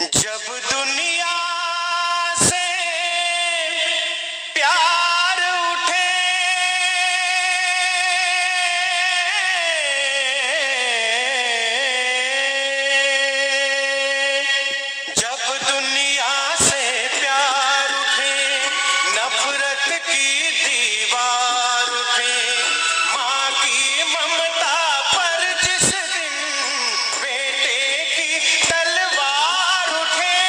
जब दुनिया से प्यार उठे, जब दुनिया से प्यार उठे, नफरत की दीवार उठे, माँ की ममता पर जिस दिन बेटे की तलवार उठे,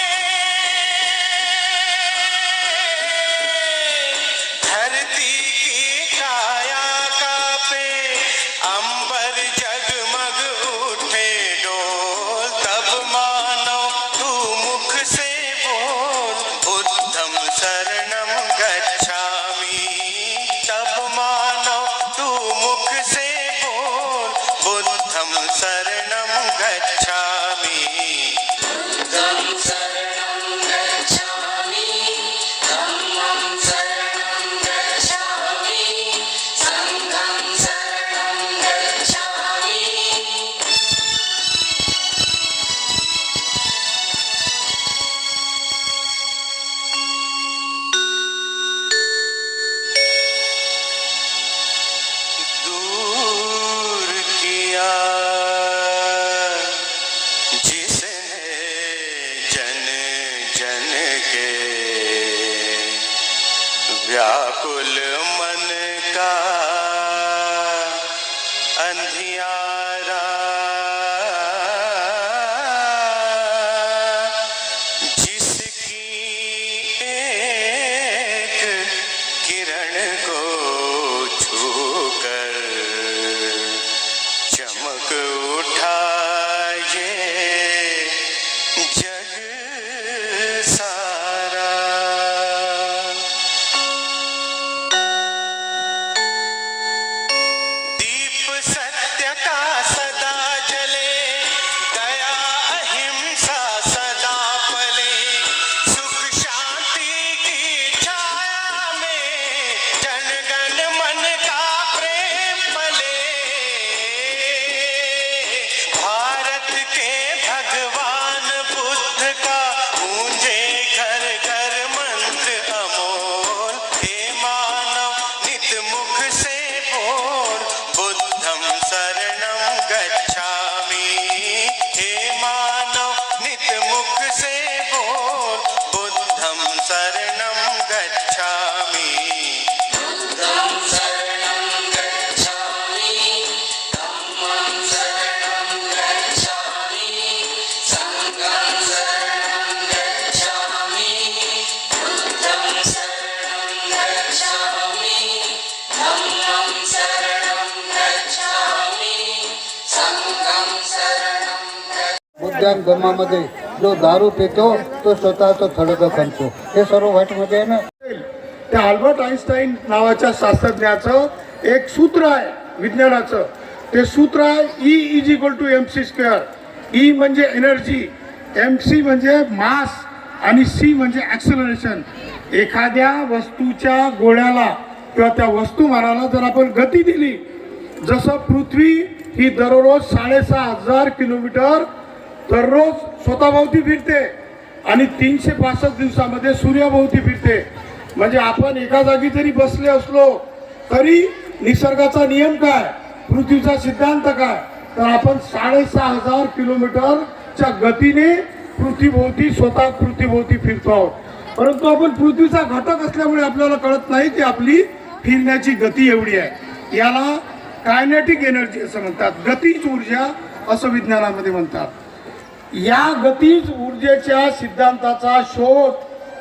धरती की काया कांपे, अंबर जगमग उठे डोल, तब मानो तू मुख से बोल बुद्धं शरणं गच्छामि, तब मानो तू मुख से बोल बुद्धं शरणं गच्छामि। बुद्धं शरणं गच्छामि, धम्मं शरणं गच्छामि, संघं शरणं गच्छामि। दूर किया जिसने जन जन के व्याकुल मन का अंधियारा, जिसकी एक किरण को छूकर चमक उठा ये जग सारा। दीप सत्य का सदा जले, दया अहिंसा सदा पले, सुख शांति की छाया में जन गण मन का प्रेम पले। भारत के भगवान बुद्ध का गूंजे घर घर मंत्र अमोल, हे मानव नित मुख से बोल बुद्धं शरणं गच्छामि, हे मानव नित मुख से बोल बुद्धं शरणं गच्छामि। बुद्धं शरणं गच्छामि, धम्मं शरणं गच्छामि, संघं शरणं गच्छामि। बुद्धं शरणं गच्छामि, धम्मं शरणं गच्छामि, संघं शरणं गच्छामि। बुद्धान धर्मामध्ये जो दारू पितो तो स्वतःचं थडगं खणतो, हे सर्व वाईटमध्ये आहे ना. त्या अल्बर्ट आइन्स्टाईन नावाच्या शास्त्रज्ञाचं एक सूत्र आहे विज्ञानाचं. ते सूत्र आहे E=mc². ई म्हणजे एनर्जी, MC म्हणजे मास आणि C म्हणजे ॲक्सेलरेशन. एखाद्या वस्तूच्या गोळ्याला किंवा त्या वस्तुमानाला जर आपण गती दिली, जसं पृथ्वी ही दररोज 6,500 किलोमीटर दररोज स्वतःभोवती फिरते आणि 365 दिवसामध्ये सूर्याभोवती फिरते. म्हणजे आपण एका जागी जरी बसले असलो तरी निसर्गाचा नियम काय, पृथ्वीचा सिद्धांत काय, तर आपण 6,500 किलोमीटरच्या गतीने स्वतः पृथ्वीभोवती फिरतो आहोत. परंतु आपण पृथ्वीचा घटक असल्यामुळे आपल्याला कळत नाही की आपली फिरण्याची गती एवढी आहे. याला कायनेटिक एनर्जी असं म्हणतात, गतीज ऊर्जा असं विज्ञानामध्ये म्हणतात. या गतीज ऊर्जेच्या सिद्धांताचा शोध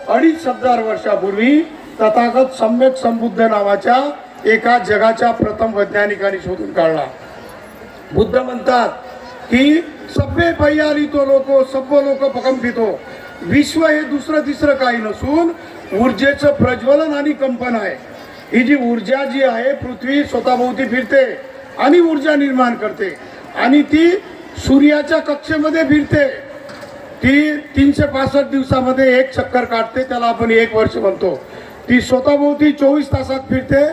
2,500 वर्षापूर्वी तथागत सम्यक संबुद्ध नावाच्या एका जगाच्या प्रथम वैज्ञानिकांनी शोधून काढला. बुद्ध म्हणतात की सभ्य भैयाली तो लोको सभ्य लोक प्रकंपितो. विश्व हे दुसरं तिसरं काही नसून ऊर्जेचं प्रज्वलन आणि कंपन आहे. ही जी ऊर्जा जी आहे पृथ्वी स्वतःभोवती फिरते आणि ऊर्जा निर्माण करते आणि ती सूर्याच्या कक्षेमध्ये फिरते. ती 365 दिवसामध्ये एक चक्कर काढते, त्याला आपण 1 वर्ष म्हणतो. ती स्वतःभोवती 24 तासात फिरते.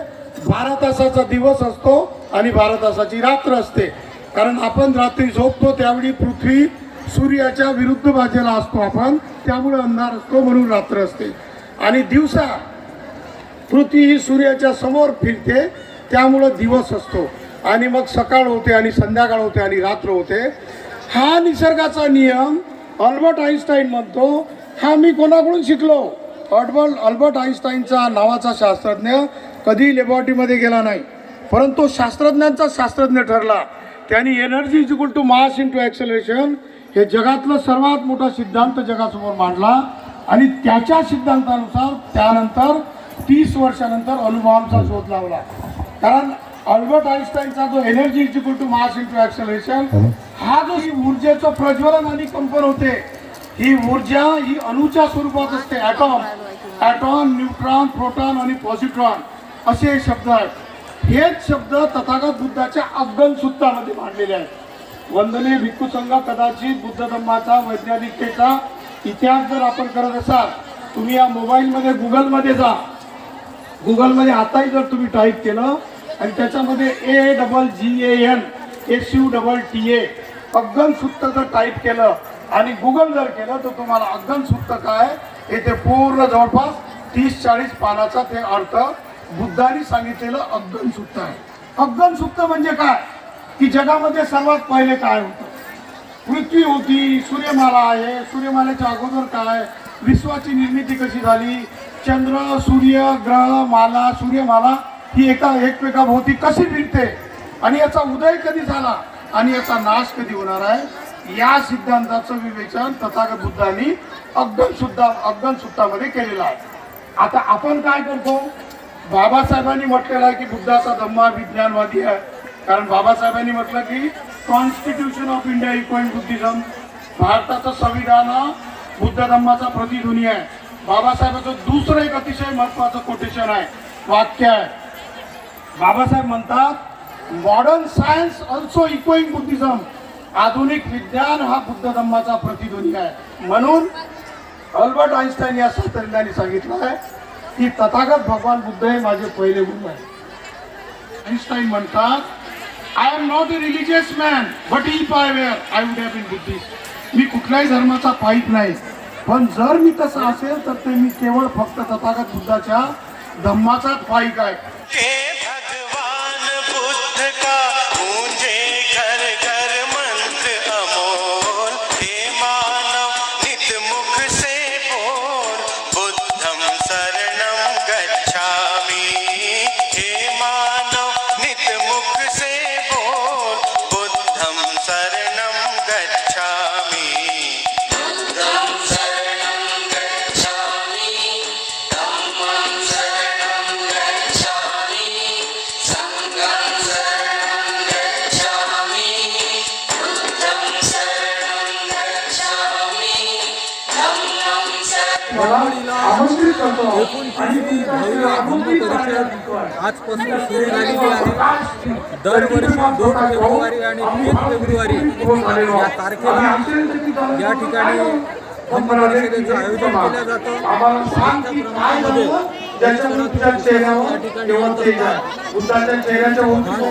12 तासाचा दिवस असतो आणि 12 तासाची रात्र असते. कारण आपण रात्री झोपतो त्यावेळी पृथ्वी सूर्याच्या विरुद्ध बाजूला असतो आपण, त्यामुळे अंधार असतो म्हणून रात्र असते. आणि दिवसा पृथ्वी ही सूर्याच्या समोर फिरते त्यामुळं दिवस असतो. आणि मग सकाळ होते आणि संध्याकाळ होते आणि रात्र होते. हा निसर्गाचा नियम अल्बर्ट आईन्स्टाईन म्हणतो. हा मी कोणाकडून शिकलो? अल्बर्ट आईन्स्टाईनचा नावाचा शास्त्रज्ञ कधी लॅबॉरेटरीमध्ये गेला नाही, परंतु शास्त्रज्ञांचा शास्त्रज्ञ ठरला. त्यांनी energy is equal to mass into acceleration हे जगातलं सर्वात मोठा सिद्धांत जगासमोर मांडला. आणि त्याच्या सिद्धांतानुसार त्यानंतर 30 वर्षानंतर अणुबॉम्बचा शोध लावला. कारण अल्बर्ट आईन्स्टाईनचा जो energy is equal to mass into acceleration हा जो ही ऊर्जेचं प्रज्वलन आणि कंपन होते, ही ऊर्जा ही अणुच्या स्वरूपात असते. ॲटॉम, न्यूट्रॉन, प्रोटॉन आणि पॉझिट्रॉन असे शब्द आहेत. हेच शब्द तथागत बुद्धाच्या अग्गम सूत्रामध्ये मांडलेले आहेत. वंदने भिक्खू संघ कदाचित बुद्ध धम्माचा वैज्ञानिकतेचा इतिहास जर आपण करत असाल, तुम्ही या मोबाईलमध्ये गुगलमध्ये जा. गुगलमध्ये आताही जर तुम्ही टाईप केलं आणि त्याच्यामध्ये AGGANSUTTA अग्गम सूत्र जर टाईप केलं आणि गुगल जर केलं तर तुम्हाला अग्गम सूत्र काय हे ते पूर्ण जवळपास 30-40 पानाचा ते अर्थ बुद्धांनी सांगितलेलं अग्गम सूत्र आहे. अग्गम सूत्र म्हणजे काय की जगामध्ये सर्वात पहिले काय होतं? पृथ्वी होती, सूर्यमाला आहे, सूर्यमालेच्या अगोदर काय, विश्वाची निर्मिती कशी झाली, चंद्र, सूर्य, ग्रह, माला, सूर्यमाला ही एकमेकाभोवती कशी फिरते आणि याचा उदय कधी झाला आणि याचा नाश कधी होणार आहे, या सिद्धांताचं विवेचन तथागत बुद्धांनी अग्गम सूत्रामध्ये केलेलं आहे. आता आपण काय करतो? बाबासाहेबांनी म्हटलेलं आहे की बुद्धाचा धम्मा विज्ञानवादी आहे. कारण बाबासाहेबांनी म्हटलं की constitution of India equal Buddhism, भारताचं संविधान बुद्ध धम्माचा प्रतिध्वनी आहे. बाबासाहेबांचं दुसरं एक अतिशय महत्त्वाचं कोटेशन आहे, वाक्य आहे. बाबासाहेब म्हणतात modern science also equalling Buddhism, आधुनिक विज्ञान हा बुद्ध धम्माचा प्रतिध्वनी आहे. म्हणून अल्बर्ट आईन्स्टाईन या शास्त्रज्ञांनी सांगितलं आहे की तथागत भगवान बुद्ध हे माझे पहिले गुरु आहे. आईन्स्टाईन म्हणतात I am not a religious man but if I were I would have been Buddhist. मी कुठल्याही धर्माचा पाईक नाही, पण जर मी तसं असेल तर ते मी केवळ फक्त तथागत बुद्धाच्या धम्माचाच पाईक आहे. भगवान बुद्ध का गूंजे घर घर मंत्र अमोल, हे मानव नित मुख से बोल बुद्धम शरणम गच्छामि, हे मानव नित मुख से बोल बुद्धम शरणम गच्छामि. बुद्धं शरणं गच्छामि, धम्मं शरणं गच्छामि, संघं शरणं गच्छामि. बुद्धं शरणं गच्छामि, धम्मं शरणं मला आमंत्रित करतो आणि 29वी भव्य धम्म परिषद आजपासून सुरू झालेली आहे. दरवर्षी 2 फेब्रुवारी आणि 3 फेब्रुवारी या तारखेला या ठिकाणी धम्म परिषदेचं आयोजन केलं जातं. त्याप्रमाणामध्ये बुद्धाच्या चेहऱ्याच्या धम्म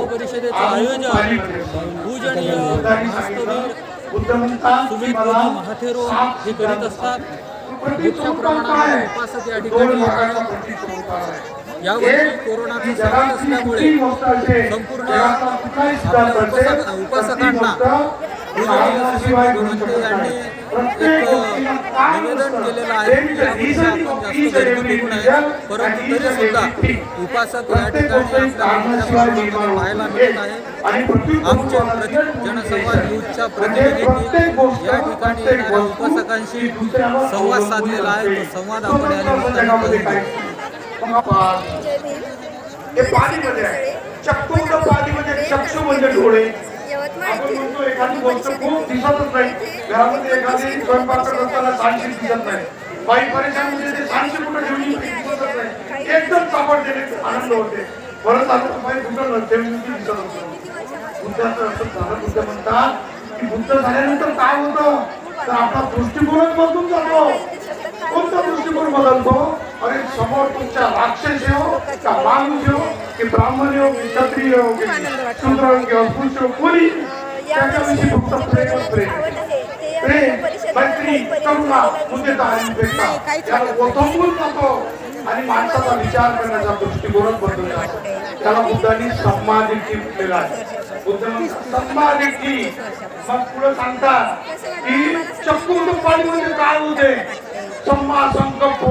परिषदेचं आयोजन पूजनीय वास्तवीर सुमित महाथेरो हे करीत असतात. मोठ्या प्रमाणावर उपासक या ठिकाणी येत आहेत. यावर्षी कोरोनाचं संकट असल्यामुळे संपूर्ण उपासकांना पूजनीय सुमित गोरंटे यांनी एक निवेदन केलेलं आहे की यावर्षी आपण जास्त गर्दी करू नये, परंतु तरी सुद्धा उपासक या ठिकाणी आपल्या मोठ्या प्रमाणामध्ये पाहायला मिळत आहे. आमचे जनसंवाद न्यूजच्या प्रतिनिधींनी या ठिकाणी येणाऱ्या उपासकांशी संवाद साधलेला आहे. तो संवाद आपण या निमित्ताने पाणीमध्ये आहे. चक्षुंड पाणी म्हणजे चक्षु म्हणजे डोळे. यवतमाळ आपण म्हणतो एखादी येथील गोष्ट खूप दिसतच नाही. घरामध्ये एखादी स्वयंपाक करत असताना सांडशी दिसत नाही. बाई परेशान म्हणजे ते सांडशी कुठं ठेवली दिसतच नाही. एकदम सापडते, आनंद होते. परत आता बाई कुठं नसते दिसत असतो. बुद्धाचं असं झालं. बुद्ध म्हणतात की बुद्ध झाल्यानंतर काय होतं तर आपला दृष्टिकोनच बदलून जातो. कोणता दृष्टिकोन बदलतो? अरे समोर तुमच्या राक्षस येऊ का माणूस येऊ की ब्राह्मण हो की क्षत्रिय हो की शूद्र हो किंवा पुरुष हो कोणी त्याच्याविषयी फक्त प्रेमच प्रेम मैत्री करुणा म्हणजे धार्मिकता त्याला ओथंबून जातो आणि माणसाचा विचार करण्याचा दृष्टिकोनच बदलला त्याला बुद्धांनी सम्मादिट्ठी म्हटलेला आहे बुद्ध सम्मादिट्ठी मग पुढे सांगतात की चक्कुंडपाणी म्हणजे काय होते सम्मा संकल्प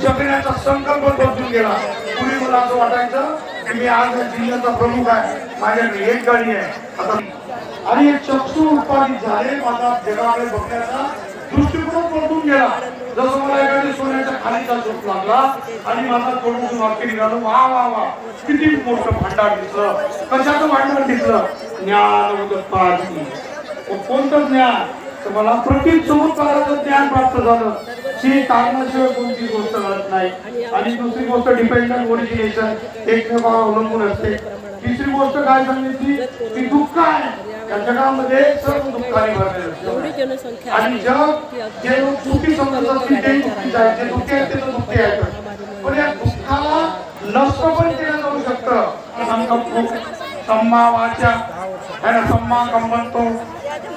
जगण्याचा संकल्प बदलून गेला पूर्वी मला असं वाटायचं की मी आज जिल्ह्याचा प्रमुख आहे माझ्याकडे एक गाडी आहे आता आणि हे चक्षु उत्पादित झाले माझा जगाकडे बघण्याचा दृष्टिकोन बदलून गेला जसं मला एखादी सोन्याच्या खालीचा झोप लागला आणि माझा तोंडून वाक्य निघालो वा वा वा किती मोठं भांडार दिसलं कशाचं भांडार दिसलं ज्ञान उत्पादन कोणतं ज्ञान तर मला प्रत्येक चमत्काराचं ज्ञान प्राप्त झालं ही कारणाशिवाय कोणती गोष्ट घडत नाही आणि दुसरी गोष्ट डिपेंडंट ओरिजिनेशन एकमेकावर अवलंबून असते तिसरी गोष्ट काय सांगितली की दुःख आहे या जगामध्ये सर्व दुःखाने भरलेलं असतं आणि जग जे लोक दुःखी समजत असतील ते दुःखीच आहेत जे दुःखी आहेत ते दुःखी आहेत पण या दुःखाला नष्ट पण केलं जाऊ शकतं सम्मा वाचा है ना सम्मा कंबंतो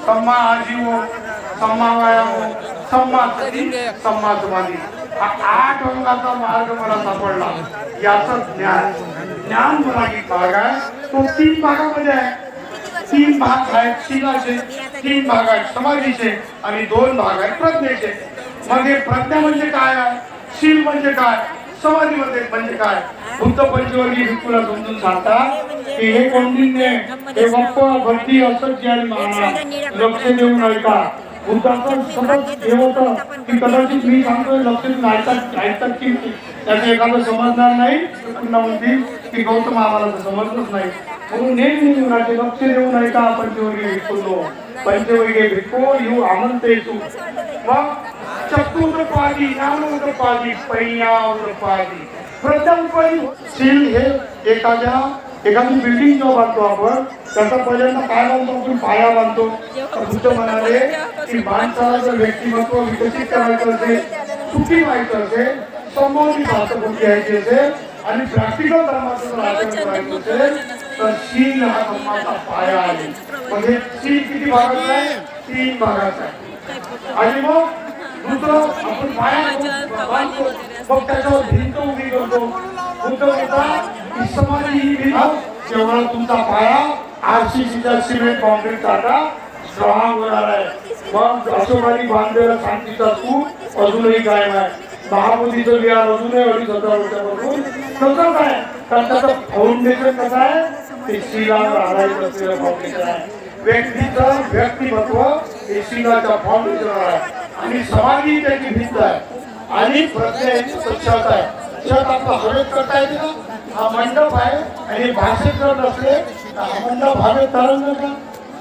सम्मा आजीवो सम्मा व्यायामो सम्मा सती सम्मा समाधी हा 8 अंगाचा मार्ग मला सापडला याचं ज्ञान मराठीत भाग आहे तो 3 भागामध्ये आहे 3 भाग आहेत शीलाचे 3 भाग आहेत समाधीचे आणि 2 भाग आहेत प्रज्ञेचे मग हे प्रज्ञा म्हणजे काय आहे शील म्हणजे काय समाधी म्हणजे काय बुद्ध पंचवर्गीय भिक्खूला समजून सांगतात की हे कौंडिन्य हे वप्पा भक्ती असत्य आणि माना लक्ष देऊन ऐका बुद्धाचं सतत हे होतं की कदाचित मी सांगतोय लक्ष देऊन ऐकतात की त्याचं एखादं समजणार नाही पुन्हा म्हणतील की गौतम आम्हाला तर समजलंच नाही म्हणून नेहमी म्हणायचे लक्ष देऊन ऐका पंचवर्गीय भिक्खूंनो पंचवर्गीय भिक्खू यू आमंत्रेषु मग चतुर्पादी ज्ञानोदपादी परिज्ञानोदपादी प्रथमपरी शील हे एखादी बिल्डिंग जो बांधतो आपण त्याचा पहिल्यांदा काय बांधतो आपण पाया बांधतो बुद्ध म्हणाले की माणसाला जर व्यक्तिमत्व विकसित करायचं असेल सुखी व्हायचं असेल संबोधित भाषाबुद्धी घ्यायची असेल आणि प्रॅक्टिकल धर्माचं जर आचरण करायचं असेल तर शील हा धर्माचा पाया आहे म्हणजे शील किती भागाचा आहे 3 भागाचा आहे आणि मग दुसरं आपण पाया बांधतो मग त्याच्यावर भिंत उभी करतो बुद्ध म्हणतात समाधी ही भिंत जेव्हा तुमचा पाया आरसीसीचा सिमेंट कॉन्क्रीट सारखा स्ट्रॉंग होणार आहे मग अशोकाने बांधलेला शांतीचा स्तूप अजूनही कायम आहे महाबोधीचं विहार अजूनही 2,500 वर्षापासून तसंच आहे कारण त्याचं फाउंडेशन कसं आहे ते शीलावर आधारित असलेलं फाउंडेशन आहे व्यक्तीचं व्यक्तिमत्व हे शीलाच्या फाउंडेशनवर आहे आणि समाधी त्याची भिंत आहे आणि प्रज्ञेची छत आहे छत आपलं हवेत करता येते ना हा मंडप आहे आणि भाषेत जर नसले तर हा मंडप हवेत तरंग का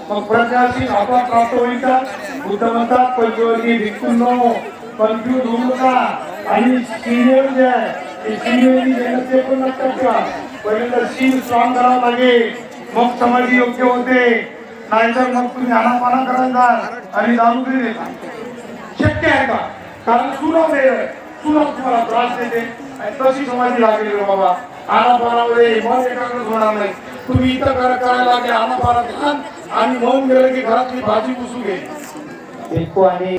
मग प्रज्ञाशी आपोआप प्राप्त होईल का बुद्ध म्हणतात पंचवर्गीय भिक्खूंनो कन्फ्यूज होऊ नका आणि सिनियर जे आहे ते सिनियरनी देण्याचे पण लक्षात ठेवा पहिल्यांदा शील स्ट्रॉंग करावं लागेल मग समाधी योग्य होते नाहीतर मग तुम्ही आनापाना करायला आणि दारूगिरी देता शक्य आहे का कारण सुनाव वेळ सुनाव तुम्हाला त्रास देते आणि तशी समाधी लागेल बाबा आनापानामध्ये मन एकाग्र होणार नाही तुम्ही इथं करायला लागले आनापानात घाल आणि मौन गेलं की घरातली भाजी पुसू घे भिक्खू आणि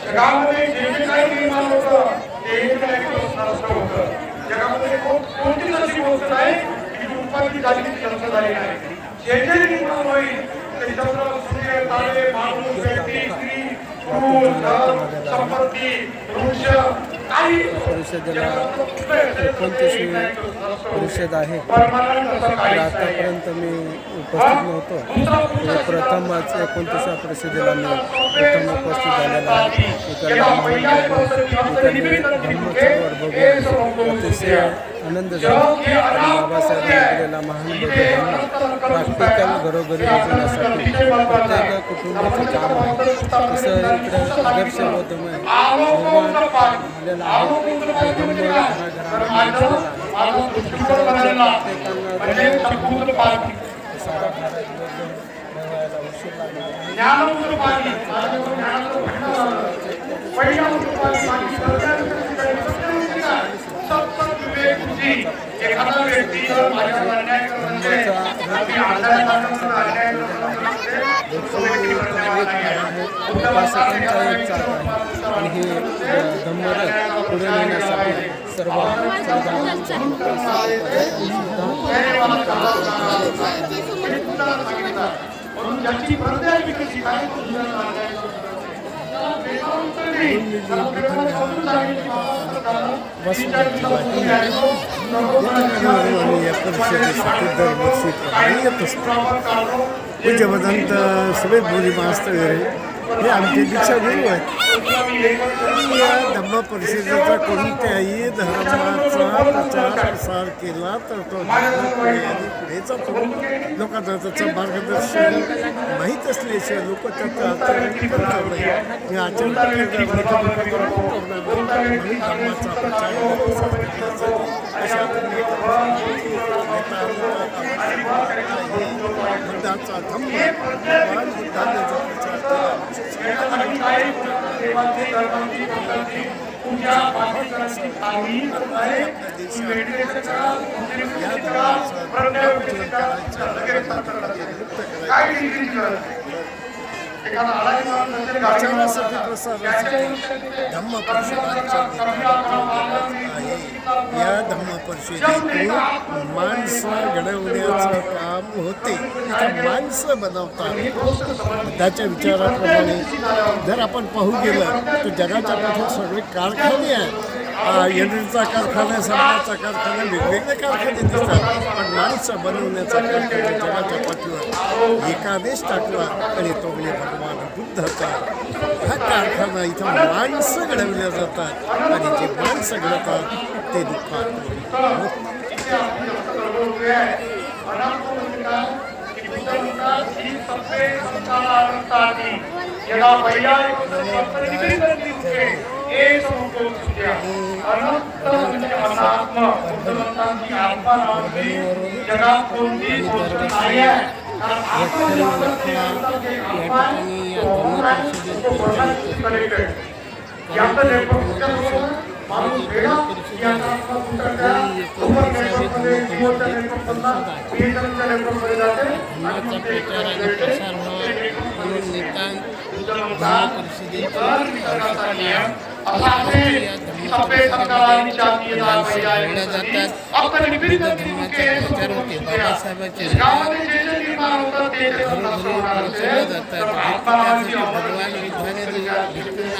जगामध्ये जे जे काही निर्माण होतं ते नष्ट होतं जगामध्ये कोणतीच अशी गोष्ट नाही की जी उत्पत्ती झाली ती नष्ट झाली नाही जे जे निर्माण होईल ते चंद्र सूर्य तारे माणूस व्यक्ती स्त्री पुरुष धन संपत्ती वृक्ष काही परिषदेला 29वी परिषद आहे तर आतापर्यंत मी उपस्थित नव्हतो प्रथमच 29व्या परिषदेला मी प्रथम उपस्थित झालेला आहे इकडला धम्मचळवळ बघून अतिशय आनंद झाला आणि बाबासाहेबांनी दिलेला महान धम्म प्रॅक्टिकल घरोघरी पोचवण्यासाठी प्रत्येक कुटुंबाचं काम आहे तसं इकडे आदर्श बौद्धमय निर्माण झालेला आहे धम्म घराघरामध्ये प्रत्येकांना सारा भारत व्हायला उशीर लागणार नाही. ज्ञानोपयोगी एखादा व्यक्ती जर माझ्यावर अन्याय करत असेल, आणि अन्याय आणि हे धम्मरथ पुढे नेण्यासाठी सर्व म्हणून ज्याची प्रज्ञा विकसित आहे तो दुसऱ्याला अन्याय करतो. या परिषदेसाठी दरवर्षी येत असतो. पूज्य भदंत सुरेश भोजी महास्तर हे आमचे दीक्षागुरू आहेत. या धम्म परिषदेचा कोणत्याही धर्माचा प्रचार प्रसार केला तर तो पुढे जातो. लोकांना त्याचं मार्गदर्शन माहीत असल्याशिवाय लोक त्याचं आचरण करणार नाही. हे आचरण धर्माचा प्रचार अशा बुद्धाचा धम्म भगवान बुद्धाने जो प्रचार केला प्रचारासाठी प्रसारासाठी धम्म परिषदांचा आहे. या धम्म परिषदेतून माणसं घडवण्याचं काम होते. इथं माणसं बनवतात त्याच्या विचाराप्रमाणे. जर आपण पाहू गेलं तर जगाच्या पाठीत सगळे कारखाने आहेत. एनर्जीचा कारखाना, साबणाचा कारखाना, वेगवेगळे कारखाने दिसतात. पण माणसं बनवण्याचा कारखाना जगाच्या पाठीवर एकानेच टाकला आणि तो म्हणजे भगवान बुद्धाचा. हा कारखाना इथं माणसं घडवल्या जातात आणि जे माणसं घडवतात ते दुःखात जगात कोणतीच गोष्ट नाही आहे.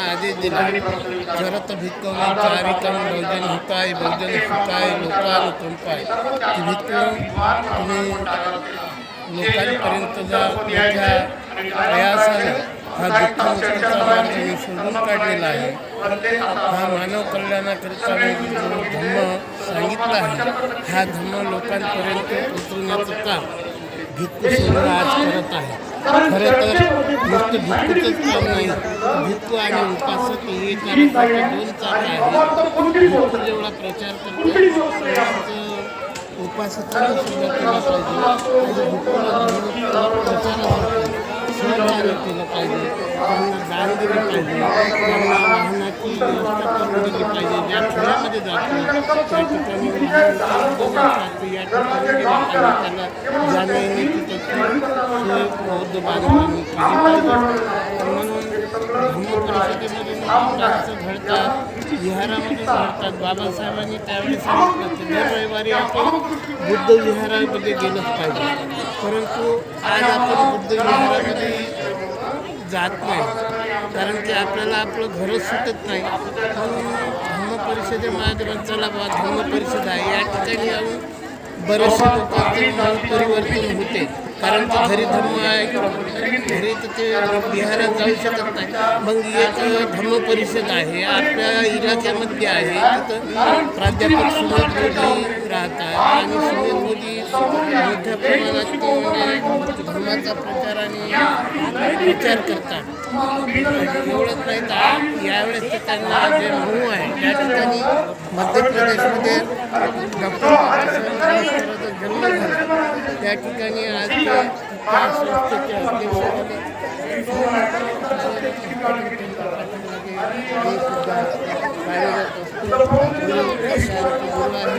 आदेश दिला. जरत भिक्कवून चारिकम बहुजन हिताय बहुजन सुखाय लोकानुकंपाय. ती भिक्कू तुम्ही लोकांपर्यंत जा मोठ्या प्रयासाने हा दुःखमुक्तीचा मार्ग मी शोधून काढलेला आहे. हा मानव कल्याणाकरिता मी जो धम्म सांगितला आहे हा धम्म लोकांपर्यंत पोचवण्याचं काम भिक्खू संघ आज करत आहे. खरं तर नुसतं भिक्खूचंच काम नाही, भिक्खू आणि उपासक हे कारण दोन चाक आहे. भिक्खू जेवढा प्रचार करतो उपासकांनी सुद्धा केला पाहिजे. आणि भिक्खूला प्रचारासाठी सहकार्य केलं पाहिजे. त्यांना दान दिलं पाहिजे. त्यांना वाहनाची व्यवस्था करून दिली पाहिजे. ज्या खेळामध्ये जातो त्या ठिकाणी वाहनाची या ठिकाणी गेलं पाहिजे. त्याला जाण्या येण्याची त्याची सोय बौद्ध बांधवांनी केली पाहिजे. म्हणून धम्म परिषदेमध्ये माणसं घडतात, विहारामध्ये घडतात. बाबासाहेबांनी त्यावेळी सांगितलं की दर रविवारी आपण बुद्ध विहारामध्ये गेलंच पाहिजे. परंतु आज आपण बुद्ध विहारामध्ये जात नाही, कारण की आपल्याला आपलं घरच सुटत नाही. म्हणून धम्म परिषदेमाध्यमात चला बा धम्म परिषद आहे या ठिकाणी येऊन बरेचसे लोकांचे मन परिवर्तन होते. कारण की घरी धम्म आहे, घरी तर ते विहारात जाऊ शकत नाही. मग एक धम्म परिषद आहे आपल्या इलाक्यामध्ये आहे. तिथं प्राध्यापक सुमेध मोदी राहतात आणि सुमेध मोदी मोठ्या प्रमाणात म्हणजे धर्माचा प्रचार आणि प्रचार करतात. एवढंच नाही तर यावेळेस तर त्यांना जे महू आहे त्या ठिकाणी मध्य प्रदेशमध्ये डॉक्टर जन्म झाला त्या ठिकाणी आज त्या संस्थेचे अध्यक्ष झाले. हे सुद्धा कार्यरत असतो. शांती गुरु आहे.